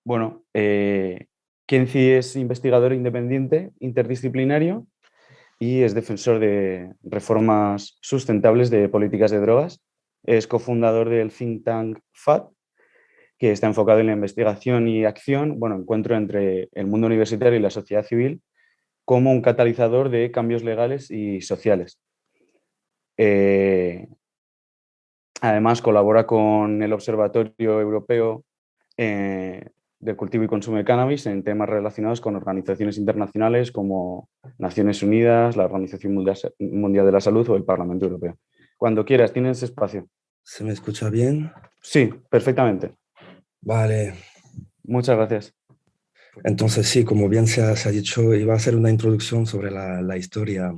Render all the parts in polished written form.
Bueno, Kenzie es investigador independiente, interdisciplinario y es defensor de reformas sustentables de políticas de drogas. Es cofundador del think tank FAT, que está enfocado en la investigación y acción, bueno, encuentro entre el mundo universitario y la sociedad civil como un catalizador de cambios legales y sociales. Eh, Además, colabora con el Observatorio Europeo de Cultivo y Consumo de Cannabis en temas relacionados con organizaciones internacionales como Naciones Unidas, la Organización Mundial de la Salud o el Parlamento Europeo. Cuando quieras, tienes espacio. ¿Se me escucha bien? Sí, perfectamente. Vale. Muchas gracias. Entonces sí, como bien se ha dicho, iba a hacer una introducción sobre la historia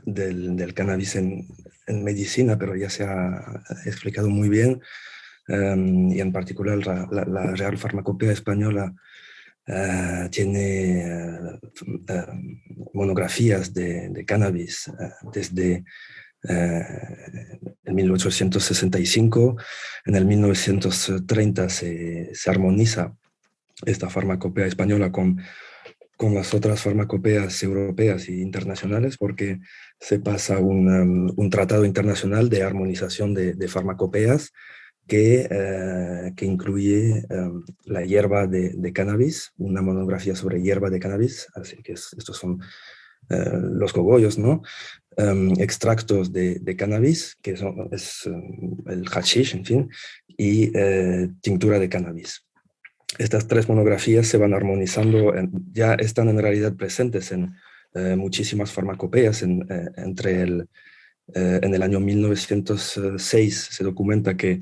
del cannabis en medicina, pero ya se ha explicado muy bien. Y en particular la Real Farmacopea Española tiene eh, monografías de cannabis desde en 1865. En el 1930 se armoniza esta farmacopea española con las otras farmacopeas europeas e internacionales, porque se pasa un tratado internacional de armonización de farmacopeas que incluye la hierba de cannabis, una monografía sobre hierba de cannabis, así que estos son los cogollos, ¿no? Extractos de cannabis, es el hashish, en fin, y tintura de cannabis. Estas tres monografías se van armonizando, ya están en realidad presentes en muchísimas farmacopeas. En el año 1906 se documenta que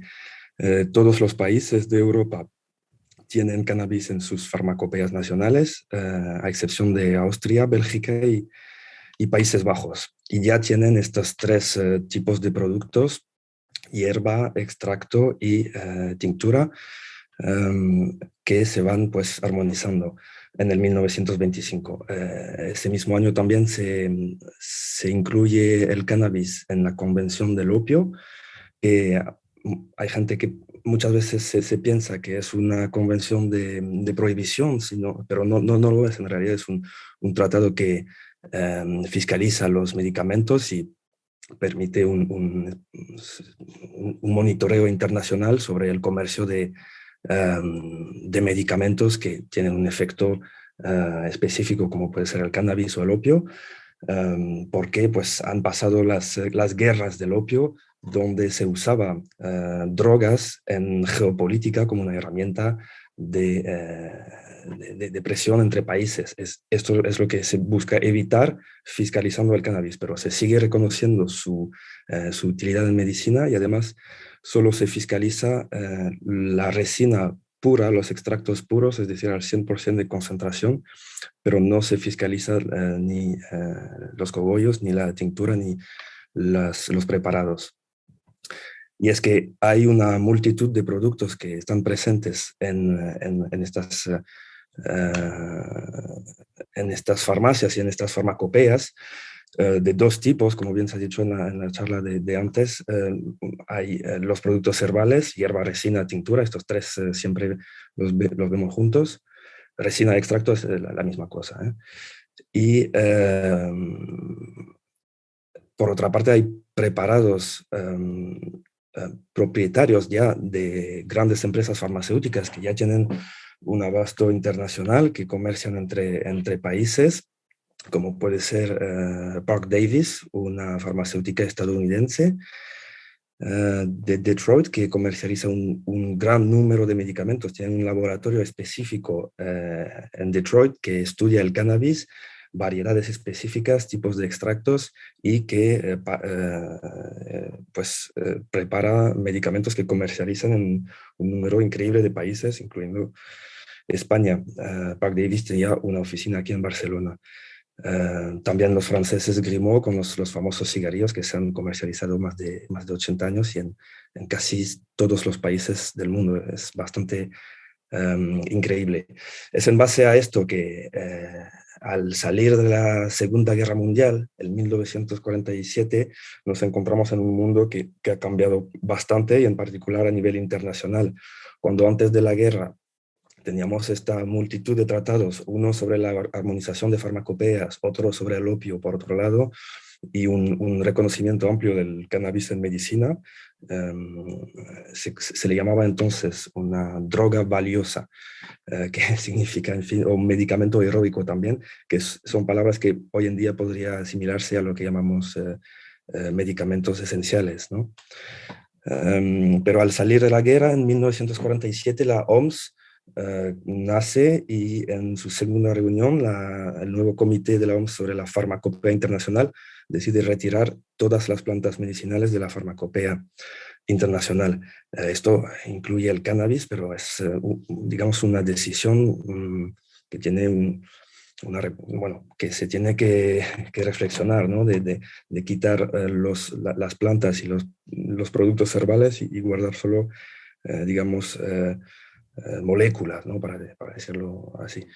todos los países de Europa tienen cannabis en sus farmacopeas nacionales, a excepción de Austria, Bélgica y Países Bajos. Y ya tienen estos tres tipos de productos: hierba, extracto y tintura, que se van pues armonizando en el 1925. Ese mismo año también se incluye el cannabis en la Convención del Opio. Hay gente que muchas veces se piensa que es una convención de prohibición, pero no lo es. En realidad es un tratado que fiscaliza los medicamentos y permite un monitoreo internacional sobre el comercio de medicamentos que tienen un efecto específico, como puede ser el cannabis o el opio, porque pues, han pasado las guerras del opio, donde se usaba drogas en geopolítica como una herramienta de presión entre países. Esto es lo que se busca evitar fiscalizando el cannabis, pero se sigue reconociendo su utilidad en medicina, y además solo se fiscaliza la resina pura, los extractos puros, es decir, al 100% de concentración, pero no se fiscaliza ni los cogollos, ni la tintura, ni los preparados. Y es que hay una multitud de productos que están presentes en estas farmacias y en estas farmacopeas, de dos tipos, como bien se ha dicho en la charla de antes. Hay los productos herbales: hierba, resina, tintura. Estos tres siempre los vemos juntos. Resina, extracto es la misma cosa, ¿eh? Y por otra parte hay preparados propietarios ya de grandes empresas farmacéuticas que ya tienen un abasto internacional, que comercian entre países, como puede ser Park Davis, una farmacéutica estadounidense de Detroit, que comercializa un gran número de medicamentos. Tiene un laboratorio específico en Detroit que estudia el cannabis, variedades específicas, tipos de extractos, y que prepara medicamentos que comercializan en un número increíble de países, incluyendo España. Park Davis tenía una oficina aquí en Barcelona. También los franceses Grimaud, con los famosos cigarrillos, que se han comercializado más de 80 años y en casi todos los países del mundo. Es bastante increíble. Es en base a esto que al salir de la Segunda Guerra Mundial, en 1947, nos encontramos en un mundo que ha cambiado bastante, y en particular a nivel internacional. Cuando antes de la guerra teníamos esta multitud de tratados, uno sobre la armonización de farmacopeas, otro sobre el opio, por otro lado, y un reconocimiento amplio del cannabis en medicina. Se le llamaba entonces una droga valiosa, que significa, en fin, o un medicamento heroico también, que son palabras que hoy en día podría asimilarse a lo que llamamos medicamentos esenciales, ¿no? Pero al salir de la guerra, en 1947, la OMS nace, y en su segunda reunión, el nuevo comité de la OMS sobre la farmacopea internacional decide retirar todas las plantas medicinales de la farmacopea internacional. Esto incluye el cannabis, pero es, digamos, una decisión que tiene bueno, que se tiene que reflexionar, ¿no? De quitar las plantas y los productos herbales y guardar solo, digamos, moléculas, ¿no? Para decirlo así.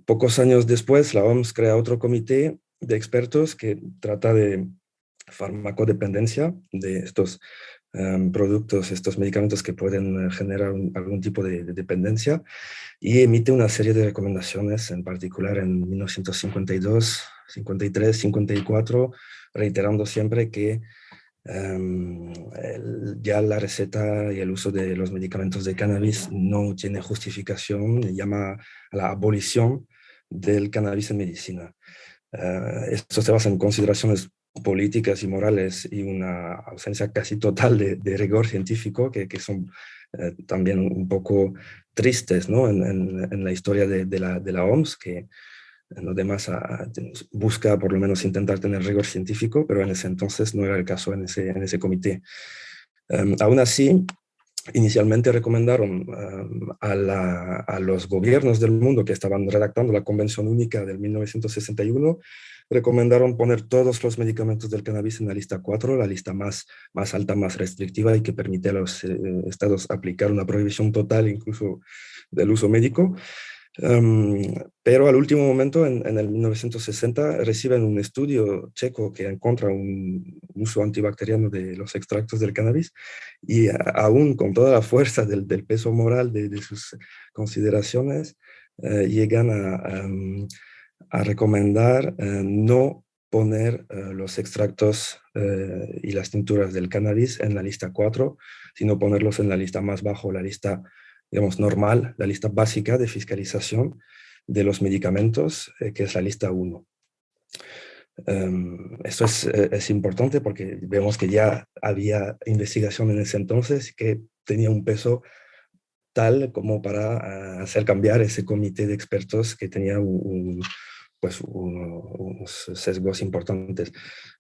Pocos años después, la OMS crea otro comité de expertos que trata de farmacodependencia, de estos productos, estos medicamentos que pueden generar algún tipo de dependencia, y emite una serie de recomendaciones, en particular en 1952, 53, 54, reiterando siempre que ya la receta y el uso de los medicamentos de cannabis no tiene justificación, llama a la abolición del cannabis en medicina. Esto se basa en consideraciones políticas y morales y una ausencia casi total de rigor científico que son también un poco tristes, ¿no? En la historia de la OMS, que en lo demás busca por lo menos intentar tener rigor científico, pero en ese entonces no era el caso en ese comité. Aún así, inicialmente recomendaron a los gobiernos del mundo que estaban redactando la Convención Única del 1961, recomendaron poner todos los medicamentos del cannabis en la lista 4, la lista más alta, más restrictiva, y que permite a los estados aplicar una prohibición total incluso del uso médico. Pero al último momento, en el 1960, reciben un estudio checo que encuentra un uso antibacteriano de los extractos del cannabis, y aún con toda la fuerza del peso moral de sus consideraciones, llegan a recomendar no poner los extractos y las tinturas del cannabis en la lista 4, sino ponerlos en la lista más bajo, la lista, digamos, normal, la lista básica de fiscalización de los medicamentos, que es la lista 1. Esto es importante porque vemos que ya había investigación en ese entonces que tenía un peso tal como para hacer cambiar ese comité de expertos que tenía pues unos sesgos importantes.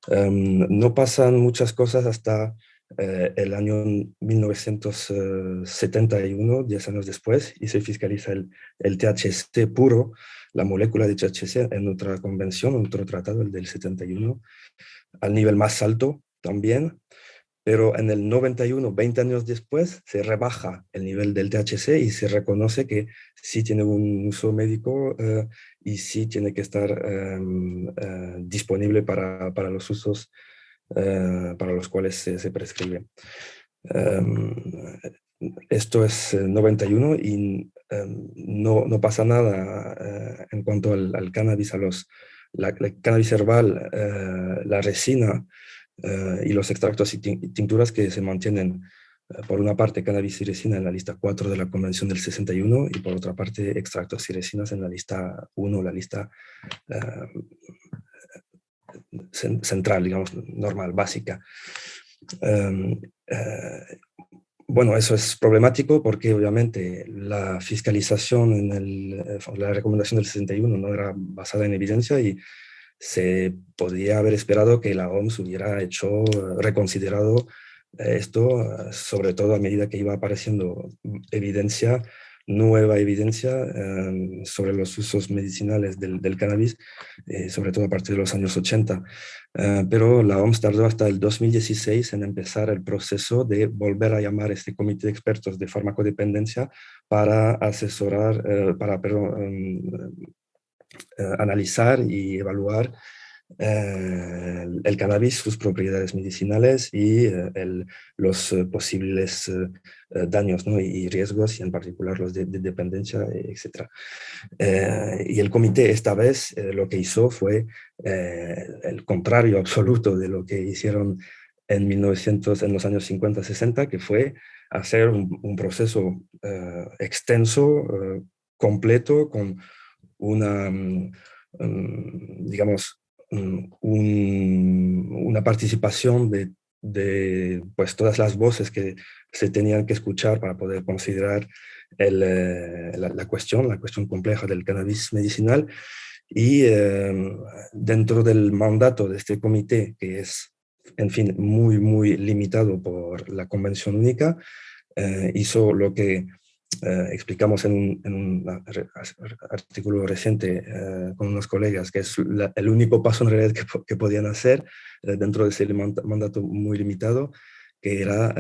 No pasan muchas cosas hasta el año 1971, 10 años después, y se fiscaliza el THC puro, la molécula de THC, en otra convención, en otro tratado, el del 71, al nivel más alto también. Pero en el 91, 20 años después, se rebaja el nivel del THC y se reconoce que sí tiene un uso médico y sí tiene que estar disponible para los usos para los cuales se prescribe. Esto es 91 y no pasa nada en cuanto al cannabis, la cannabis herbal, la resina, y los extractos y tinturas que se mantienen, por una parte, cannabis y resina en la lista 4 de la Convención del 61, y por otra parte, extractos y resinas en la lista 1, la lista central, digamos, normal, básica. Bueno, eso es problemático porque obviamente la fiscalización la recomendación del 61 no era basada en evidencia, y se podría haber esperado que la OMS hubiera reconsiderado esto, sobre todo a medida que iba apareciendo nueva evidencia sobre los usos medicinales del cannabis, sobre todo a partir de los años 80. Pero la OMS tardó hasta el 2016 en empezar el proceso de volver a llamar a este comité de expertos de farmacodependencia para asesorar, analizar y evaluar el cannabis, sus propiedades medicinales y los posibles daños, ¿no? y riesgos, y en particular los de dependencia, etc. Y el comité esta vez lo que hizo fue el contrario absoluto de lo que hicieron en los años 50-60, que fue hacer un proceso extenso, completo, con una, digamos, una participación de pues, todas las voces que se tenían que escuchar para poder considerar la cuestión compleja del cannabis medicinal. Y dentro del mandato de este comité, que es, en fin, muy, muy limitado por la Convención Única, hizo lo que explicamos en un artículo reciente con unos colegas, que es el único paso en realidad que podían hacer dentro de ese mandato muy limitado, que era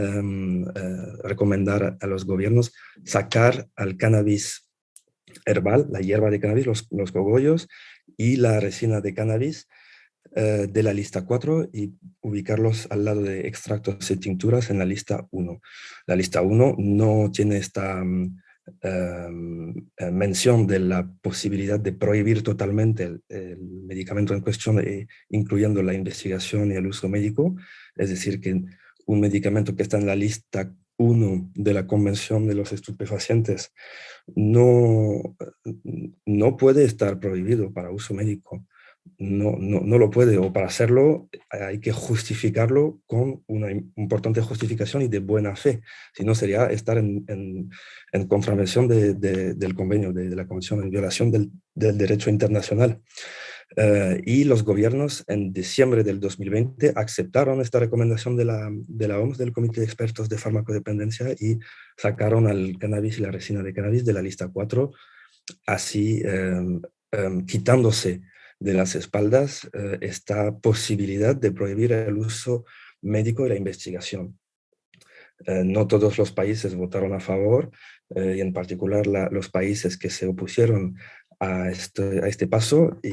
recomendar a los gobiernos sacar al cannabis herbal, la hierba de cannabis, los cogollos y la resina de cannabis de la lista 4 y ubicarlos al lado de extractos y tinturas en la lista 1. La lista 1 no tiene esta mención de la posibilidad de prohibir totalmente el medicamento en cuestión, incluyendo la investigación y el uso médico. Es decir, que un medicamento que está en la lista 1 de la Convención de los Estupefacientes no, no puede estar prohibido para uso médico. No lo puede, o para hacerlo hay que justificarlo con una importante justificación y de buena fe, si no sería estar en contravención del convenio, de la convención, en violación del derecho internacional. Y los gobiernos en diciembre del 2020 aceptaron esta recomendación de la OMS, del Comité de Expertos de Farmacodependencia, y sacaron al cannabis y la resina de cannabis de la lista 4, así quitándose de las espaldas esta posibilidad de prohibir el uso médico y la investigación. No todos los países votaron a favor, y en particular los países que se opusieron a este paso, y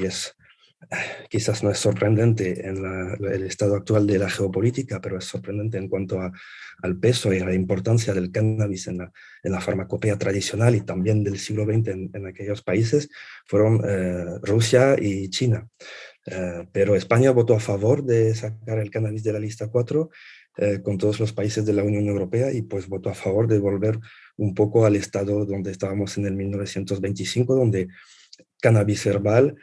quizás no es sorprendente en el estado actual de la geopolítica, pero es sorprendente en cuanto al peso y a la importancia del cannabis en la farmacopea tradicional y también del siglo XX en aquellos países, fueron Rusia y China. Pero España votó a favor de sacar el cannabis de la lista 4 con todos los países de la Unión Europea, y pues votó a favor de volver un poco al estado donde estábamos en el 1925, donde cannabis herbal,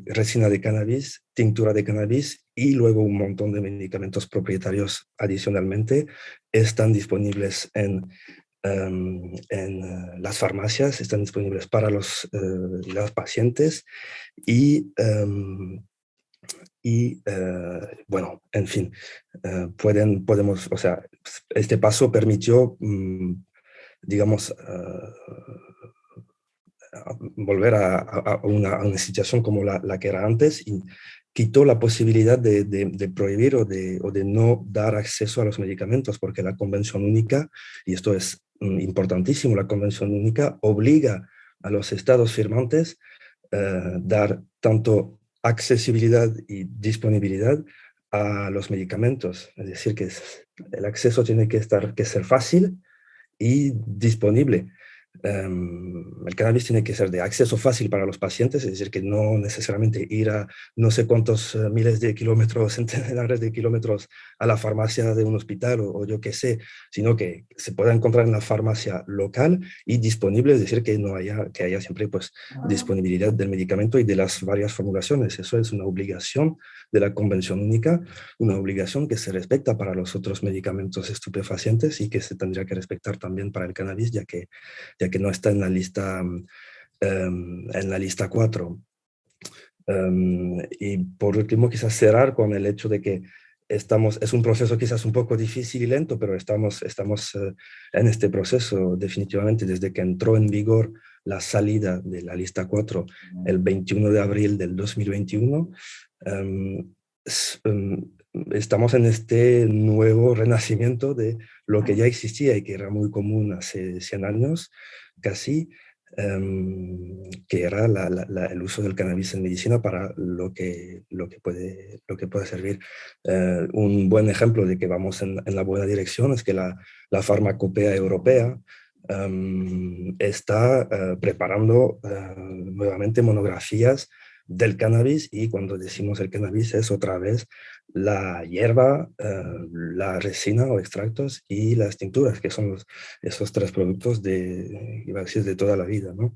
resina de cannabis, tintura de cannabis y luego un montón de medicamentos propietarios adicionalmente están disponibles en las farmacias, están disponibles para los pacientes bueno, en fin, podemos, o sea, este paso permitió, digamos, volver a una situación como la que era antes, y quitó la posibilidad de prohibir o de no dar acceso a los medicamentos, porque la Convención Única, y esto es importantísimo, la Convención Única obliga a los estados firmantes dar tanto accesibilidad y disponibilidad a los medicamentos. Es decir, que el acceso tiene que ser fácil y disponible. El cannabis tiene que ser de acceso fácil para los pacientes, es decir, que no necesariamente ir a no sé cuántos miles de kilómetros, centenares de kilómetros a la farmacia de un hospital o yo qué sé, sino que se pueda encontrar en la farmacia local y disponible, es decir, que haya siempre pues, disponibilidad del medicamento y de las varias formulaciones. Eso es una obligación de la Convención Única, una obligación que se respeta para los otros medicamentos estupefacientes y que se tendría que respetar también para el cannabis, ya que no está en la lista 4. Y por último, quizás cerrar con el hecho de que es un proceso quizás un poco difícil y lento, pero estamos en este proceso definitivamente desde que entró en vigor la salida de la lista 4 el 21 de abril del 2021. Estamos en este nuevo renacimiento de lo que ya existía y que era muy común hace 100 años casi, que era el uso del cannabis en medicina para lo que puede servir. Un buen ejemplo de que vamos en la buena dirección es que la farmacopea europea está preparando nuevamente monografías del cannabis, y cuando decimos el cannabis es otra vez la hierba, la resina o extractos y las tinturas, que son esos tres productos iba a decir, de toda la vida, ¿no?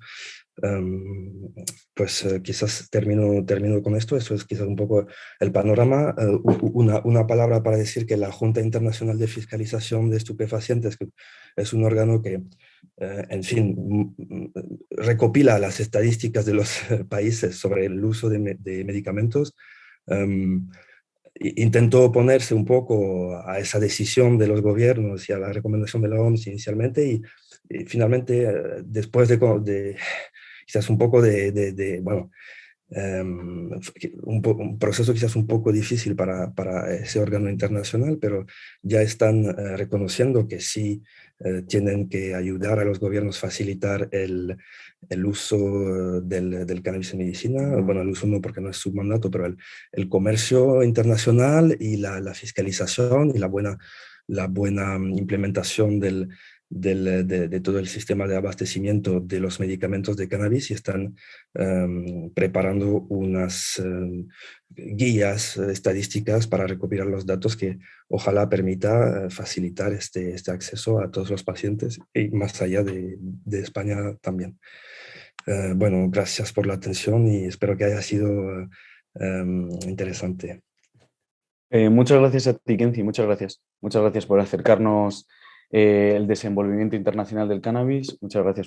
Pues quizás termino con esto. Eso es quizás un poco el panorama. Una palabra para decir que la Junta Internacional de Fiscalización de Estupefacientes, que es un órgano que, en fin, recopila las estadísticas de los países sobre el uso de medicamentos. Intentó oponerse un poco a esa decisión de los gobiernos y a la recomendación de la OMS inicialmente, y finalmente, después de quizás un poco bueno, un proceso quizás un poco difícil para ese órgano internacional, pero ya están reconociendo que sí tienen que ayudar a los gobiernos a facilitar el uso del cannabis en medicina. Bueno, el uso no, porque no es su mandato, pero el comercio internacional y la fiscalización y la buena implementación de todo el sistema de abastecimiento de los medicamentos de cannabis, y están preparando unas guías estadísticas para recopilar los datos que ojalá permita facilitar este acceso a todos los pacientes y más allá de España también. Bueno, gracias por la atención y espero que haya sido interesante. Muchas gracias a ti, Kenzi, muchas gracias. Muchas gracias por acercarnos el desenvolvimiento internacional del cannabis. Muchas gracias